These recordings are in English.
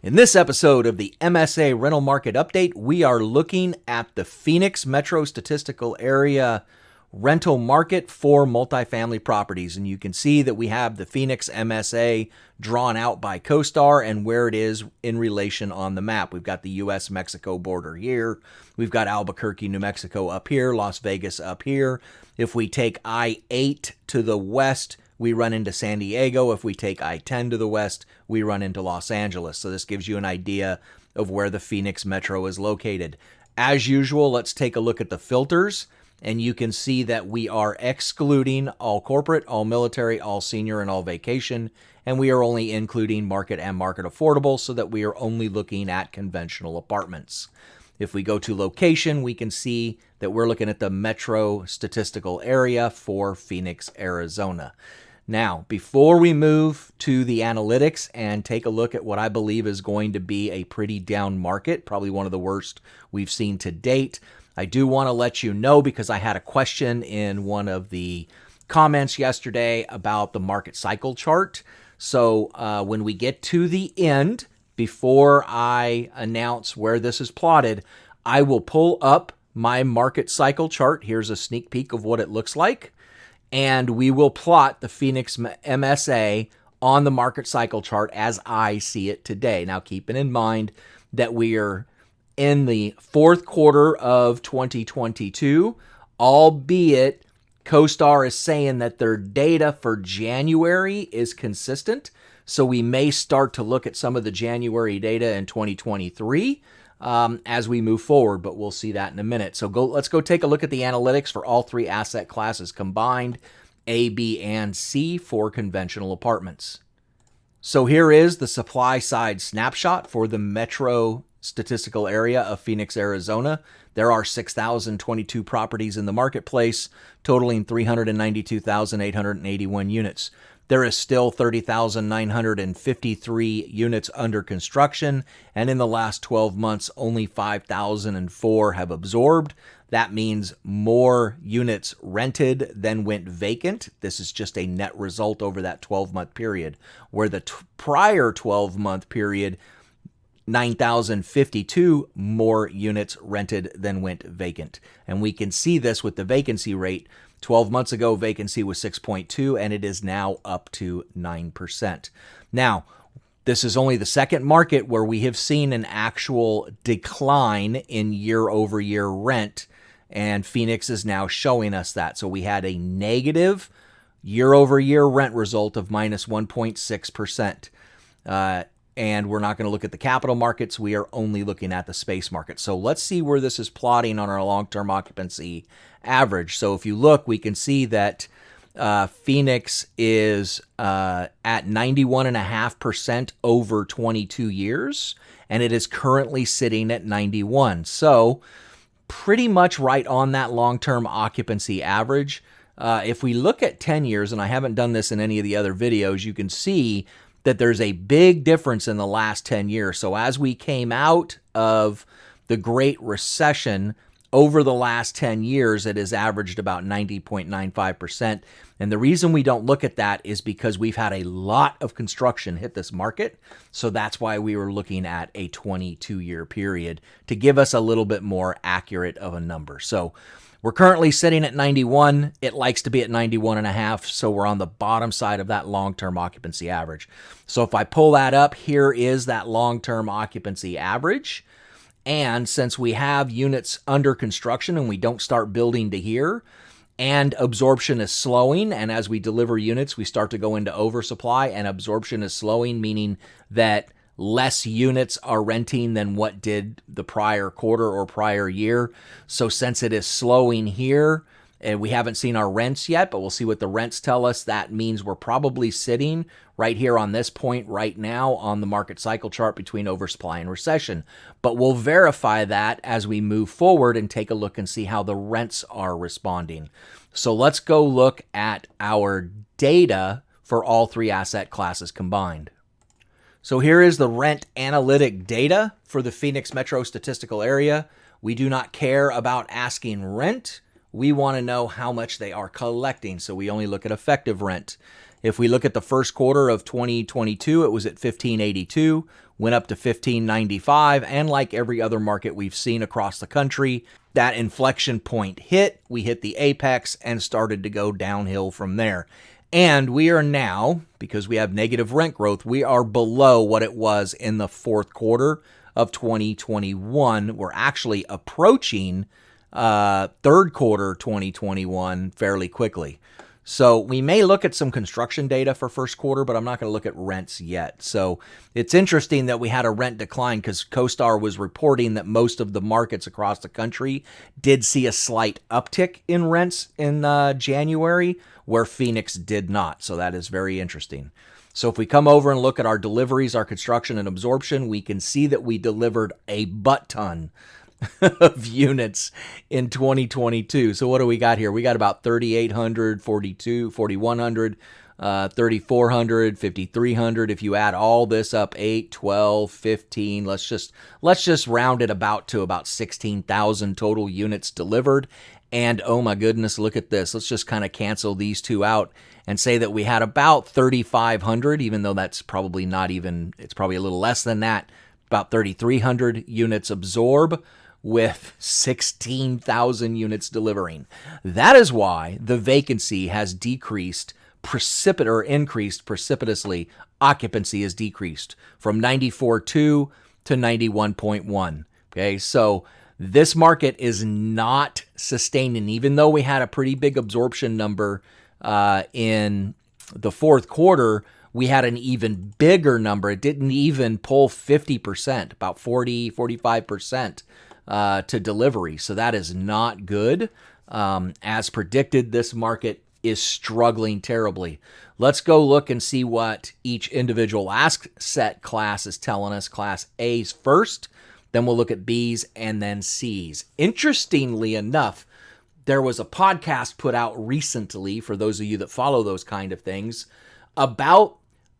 In this episode of the MSA Rental Market Update, we are looking at the Phoenix Metro Statistical Area rental market for multifamily properties. And you can see that we have the Phoenix MSA drawn out by CoStar and where it is in relation on the map. We've got the U.S.-Mexico border here. We've got Albuquerque, New Mexico up here, Las Vegas up here. If we take I-8 to the west, we run into San Diego. If we take I-10 to the west, we run into Los Angeles. So this gives you an idea of where the Phoenix Metro is located. As usual, let's take a look at the filters, and you can see that we are excluding all corporate, all military, all senior, and all vacation, and we are only including market and market affordable so that we are only looking at conventional apartments. If we go to location, we can see that we're looking at the Metro Statistical Area for Phoenix, Arizona. Now, before we move to the analytics and take a look at what I believe is going to be a pretty down market, probably one of the worst we've seen to date, I do want to let you know, because I had a question in one of the comments yesterday about the market cycle chart. So when we get to the end, before I announce where this is plotted, I will pull up my market cycle chart. Here's a sneak peek of what it looks like. And we will plot the Phoenix MSA on the market cycle chart as I see it today. Now, keeping in mind that we are in the fourth quarter of 2022, albeit CoStar is saying that their data for January is consistent. So we may start to look at some of the January data in 2023 as we move forward, but we'll see that in a minute. So let's go take a look at the analytics for all three asset classes combined, A, B, and C for conventional apartments. So here is the supply side snapshot for the Metro Statistical Area of Phoenix, Arizona. There are 6,022 properties in the marketplace, totaling 392,881 units. There is still 30,953 units under construction, and in the last 12 months, only 5,004 have absorbed. That means more units rented than went vacant. This is just a net result over that 12-month period, where the prior 12-month period, 9,052 more units rented than went vacant. And we can see this with the vacancy rate. 12 months ago, vacancy was 6.2, and it is now up to 9%. Now, this is only the second market where we have seen an actual decline in year-over-year rent, and Phoenix is now showing us that. So we had a negative year-over-year rent result of minus 1.6%. And we're not going to look at the capital markets. We are only looking at the space market. So let's see where this is plotting on our long-term occupancy average. So if you look, we can see that Phoenix is at 91.5% over 22 years, and it is currently sitting at 91. So pretty much right on that long-term occupancy average. If we look at 10 years, and I haven't done this in any of the other videos, you can see that there's a big difference in the last 10 years. So as we came out of the Great Recession, over the last 10 years, it has averaged about 90.95%. And the reason we don't look at that is because we've had a lot of construction hit this market. So that's why we were looking at a 22-year period to give us a little bit more accurate of a number. So we're currently sitting at 91. It likes to be at 91.5, so we're on the bottom side of that long-term occupancy average. So if I pull that up, here is that long-term occupancy average. And since we have units under construction and we don't start building to here, and absorption is slowing, and as we deliver units, we start to go into oversupply, and absorption is slowing, meaning that less units are renting than what did the prior quarter or prior year. So since it is slowing here, and we haven't seen our rents yet, but we'll see what the rents tell us, that means we're probably sitting right here on this point right now on the market cycle chart between oversupply and recession. But we'll verify that as we move forward and take a look and see how the rents are responding. So let's go look at our data for all three asset classes combined. So here is the rent analytic data for the Phoenix Metro Statistical Area. We do not care about asking rent. We want to know how much they are collecting, so we only look at effective rent. If we look at the first quarter of 2022, it was at $1,582. went up to 1595, and like every other market we've seen across the country, that inflection point hit. We hit the apex and started to go downhill from there. And we are now, because we have negative rent growth, we are below what it was in the fourth quarter of 2021. We're actually approaching third quarter 2021 fairly quickly. So we may look at some construction data for first quarter, but I'm not going to look at rents yet. So it's interesting that we had a rent decline because CoStar was reporting that most of the markets across the country did see a slight uptick in rents in January, where Phoenix did not. So that is very interesting. So if we come over and look at our deliveries, our construction and absorption, we can see that we delivered a butt ton of units in 2022. So what do we got here? We got about 3,800, 4,100, 3,400, 5,300. If you add all this up, 8, 12, 15, let's just round it to about 16,000 total units delivered. And oh my goodness, look at this. Let's just kind of cancel these two out and say that we had about 3,500, even though that's probably not even, it's probably a little less than that, about 3,300 units absorb, with 16,000 units delivering. That is why the vacancy has increased precipitously. Occupancy has decreased from 94.2 to 91.1. Okay, so this market is not sustaining, even though we had a pretty big absorption number in the fourth quarter. We had an even bigger number. It didn't even pull 50%, about 45%. To delivery. So that is not good. As predicted, this market is struggling terribly. Let's go look and see what each individual asset class is telling us. Class A's first, then we'll look at B's and then C's. Interestingly enough, there was a podcast put out recently, for those of you that follow those kind of things, about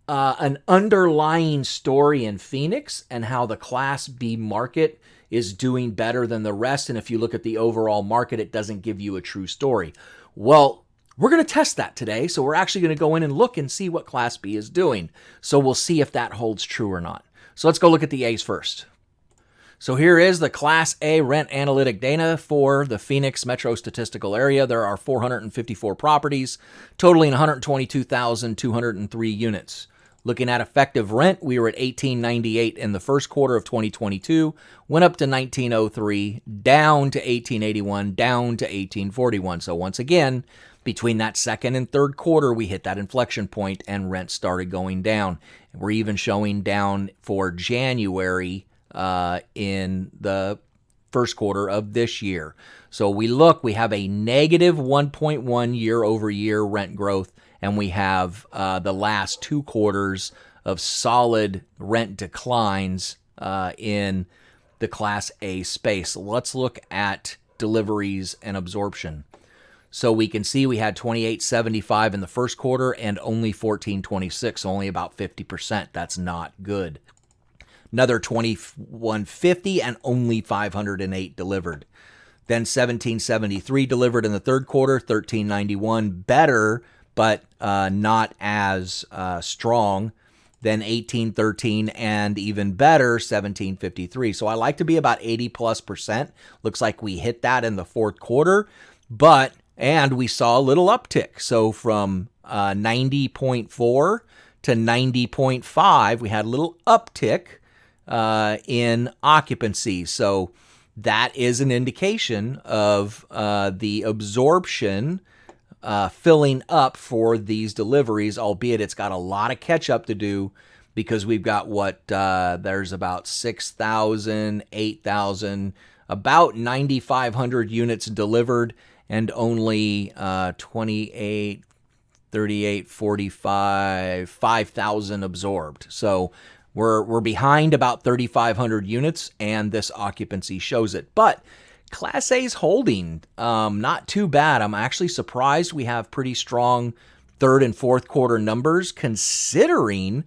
an underlying story in Phoenix and how the Class B market is doing better than the rest. And if you look at the overall market, it doesn't give you a true story. Well, we're going to test that today. So we're actually going to go in and look and see what Class B is doing. So we'll see if that holds true or not. So let's go look at the A's first. So here is the Class A rent analytic data for the Phoenix metro statistical area. There are 454 properties, totaling 122,203 units. Looking at effective rent, we were at $1,898 in the first quarter of 2022, went up to $1,903, down to $1,881, down to $1,841. So once again, between that second and third quarter, we hit that inflection point and rent started going down. We're even showing down for January in the first quarter of this year. So we have a negative 1.1 year-over-year rent growth, and we have the last 2 quarters of solid rent declines in the Class A space. Let's look at deliveries and absorption. So we can see we had 2,875 in the first quarter and only 1,426, only about 50%. That's not good. Another 2,150 and only 508 delivered. Then 1,773 delivered in the third quarter, 1,391 better, but not as strong. Then 1,813 and even better, 1,753. So I like to be about 80+%. Looks like we hit that in the fourth quarter, and we saw a little uptick. So from 90.4 to 90.5, we had a little uptick in occupancy. So that is an indication of the absorption filling up for these deliveries, albeit it's got a lot of catch up to do because we've got there's about 6,000, 8,000, about 9,500 units delivered and only 28, 38, 45, 5,000 absorbed. So we're behind about 3,500 units, and this occupancy shows it. But Class A's holding, not too bad. I'm actually surprised we have pretty strong third and fourth quarter numbers considering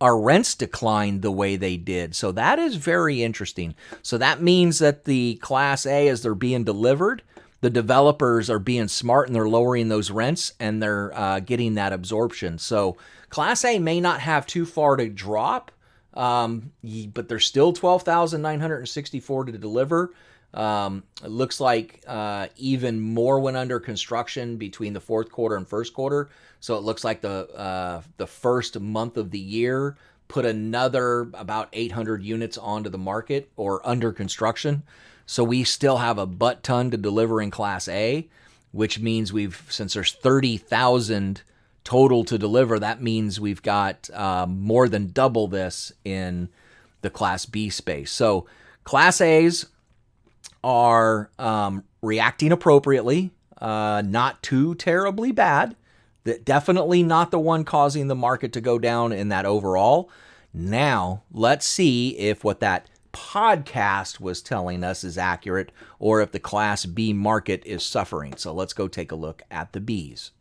our rents declined the way they did. So that is very interesting. So that means that the Class A, as they're being delivered, the developers are being smart and they're lowering those rents and they're getting that absorption. So Class A may not have too far to drop but there's still 12,964 to deliver. It looks like even more went under construction between the fourth quarter and first quarter. So it looks like the first month of the year put another about 800 units onto the market or under construction. So we still have a butt ton to deliver in Class A, which means since there's 30,000 total to deliver, that means we've got more than double this in the Class B space. So Class A's are reacting appropriately, not too terribly bad. Definitely not the one causing the market to go down in that overall. Now, let's see if what that podcast was telling us is accurate or if the Class B market is suffering. So let's go take a look at the Bs.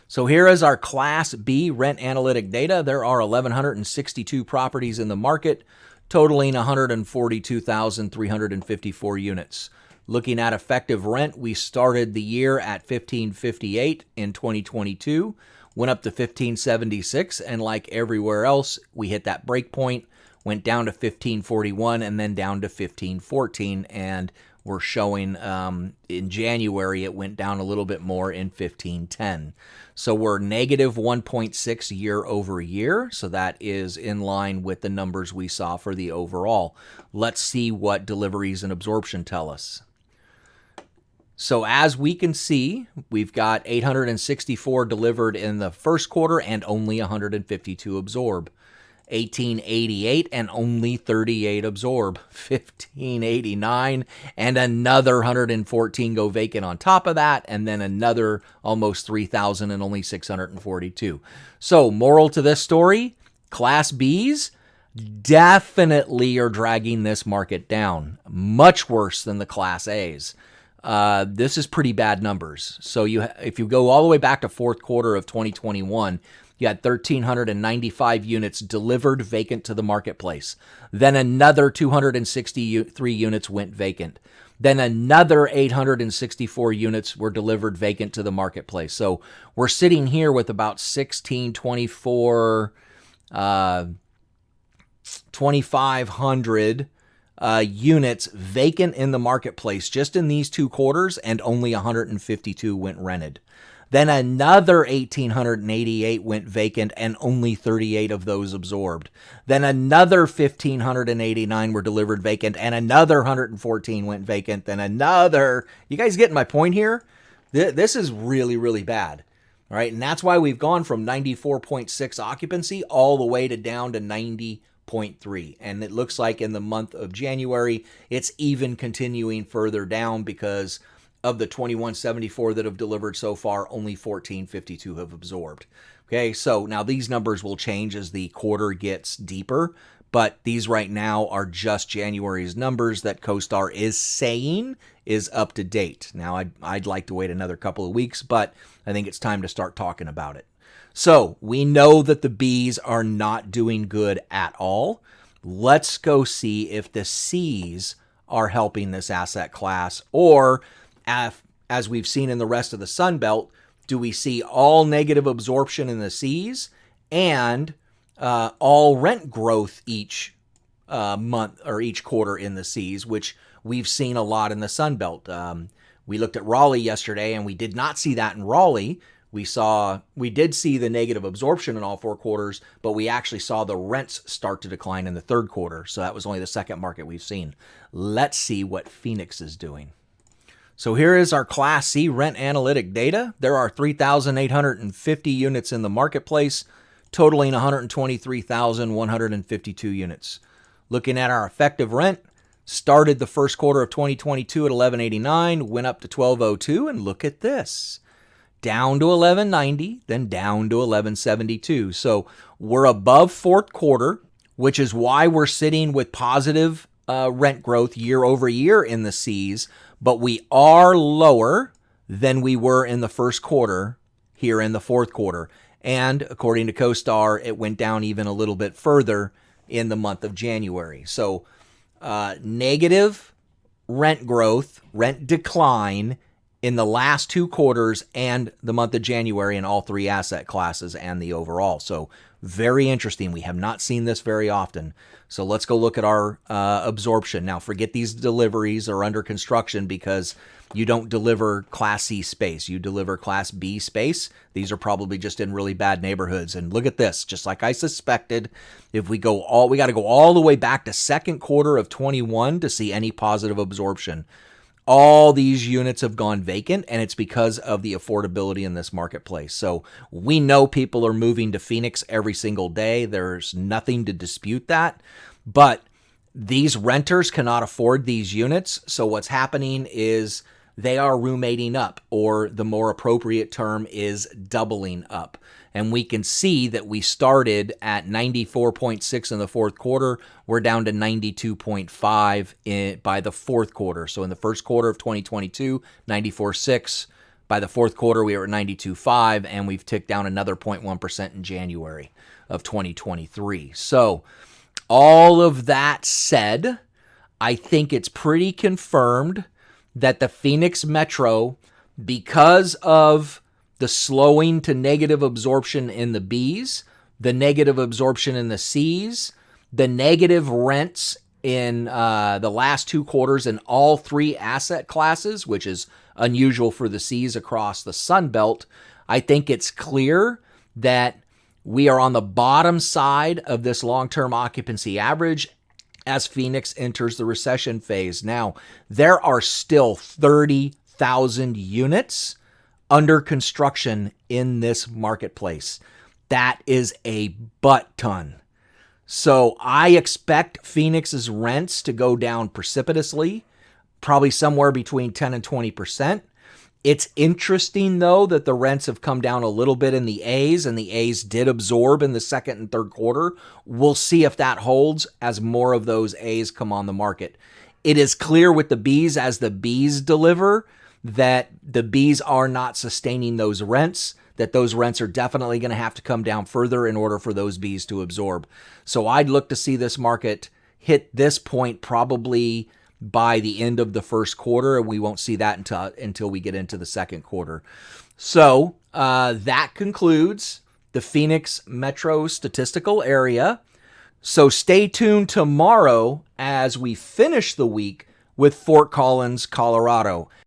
So here is our Class B rent analytic data. There are 1,162 properties in the market, totaling 142,354 units. Looking at effective rent, we started the year at $1,558 in 2022, went up to $1,576, and like everywhere else, we hit that break point, went down to $1,541, and then down to $1,514, and we're showing in January it went down a little bit more in $1,510. So we're negative 1.6 year over year. So that is in line with the numbers we saw for the overall. Let's see what deliveries and absorption tell us. So as we can see, we've got 864 delivered in the first quarter and only 152 absorb. 1888 and only 38 absorb. 1589 and another 114 go vacant on top of that, and then another almost 3,000 and only 642. So moral to this story, Class Bs definitely are dragging this market down, much worse than the Class A's. This is pretty bad numbers. So if you go all the way back to fourth quarter of 2021, you had 1,395 units delivered vacant to the marketplace. Then another 263 units went vacant. Then another 864 units were delivered vacant to the marketplace. So we're sitting here with about 2,500 units vacant in the marketplace just in these 2 quarters, and only 152 went rented. Then another 1,888 went vacant, and only 38 of those absorbed. Then another 1,589 were delivered vacant, and another 114 went vacant. Then another... You guys getting my point here? This is really, really bad. All right, and that's why we've gone from 94.6 occupancy all the way to down to 90.3. And it looks like in the month of January, it's even continuing further down because of the 2,174 that have delivered so far, only 1,452 have absorbed. Okay, so now these numbers will change as the quarter gets deeper, but these right now are just January's numbers that CoStar is saying is up to date. Now, I'd like to wait another couple of weeks, but I think it's time to start talking about it. So we know that the Bs are not doing good at all. Let's go see if the Cs are helping this asset class, or as we've seen in the rest of the Sun Belt, do we see all negative absorption in the Cs and all rent growth each month or each quarter in the Cs, which we've seen a lot in the Sun Belt. We looked at Raleigh yesterday, and we did not see that in Raleigh. We did see the negative absorption in all 4 quarters, but we actually saw the rents start to decline in the third quarter. So that was only the second market we've seen. Let's see what Phoenix is doing. So here is our Class C rent analytic data. There are 3,850 units in the marketplace, totaling 123,152 units. Looking at our effective rent, started the first quarter of 2022 at $1,189, went up to $1,202, and look at this. Down to $1,190, then down to $1,172. So we're above fourth quarter, which is why we're sitting with positive rent growth year over year in the Cs, but we are lower than we were in the first quarter here in the fourth quarter. And according to CoStar, it went down even a little bit further in the month of January. So negative rent growth, rent decline in the last 2 quarters and the month of January in all 3 asset classes and the overall. So Very interesting. We have not seen this very often. So let's go look at our absorption. Now, forget these deliveries are under construction because you don't deliver Class C space. You deliver Class B space. These are probably just in really bad neighborhoods. And look at this, just like I suspected, we got to go all the way back to second quarter of 21 to see any positive absorption. All these units have gone vacant, and it's because of the affordability in this marketplace. So we know people are moving to Phoenix every single day. There's nothing to dispute that. But these renters cannot afford these units. So what's happening is they are roommating up, or the more appropriate term is doubling up. And we can see that we started at 94.6 in the fourth quarter. We're down to 92.5 by the fourth quarter. So in the first quarter of 2022, 94.6. By the fourth quarter, we were at 92.5, and we've ticked down another 0.1% in January of 2023. So all of that said, I think it's pretty confirmed that the Phoenix Metro, because of the slowing to negative absorption in the Bs, the negative absorption in the Cs, the negative rents in the last 2 quarters in all 3 asset classes, which is unusual for the Cs across the Sun Belt, I think it's clear that we are on the bottom side of this long-term occupancy average as Phoenix enters the recession phase. Now, there are still 30,000 units under construction in this marketplace. That is a butt ton. So I expect Phoenix's rents to go down precipitously, probably somewhere between 10 and 20%. It's interesting, though, that the rents have come down a little bit in the A's, and the A's did absorb in the second and third quarter. We'll see if that holds as more of those A's come on the market. It is clear with the B's, as the B's deliver, that the B's are not sustaining those rents, that those rents are definitely going to have to come down further in order for those B's to absorb. So I'd look to see this market hit this point probably by the end of the first quarter, and we won't see that until we get into the second quarter. So that concludes the Phoenix metro statistical area. So stay tuned tomorrow as we finish the week with Fort Collins, Colorado.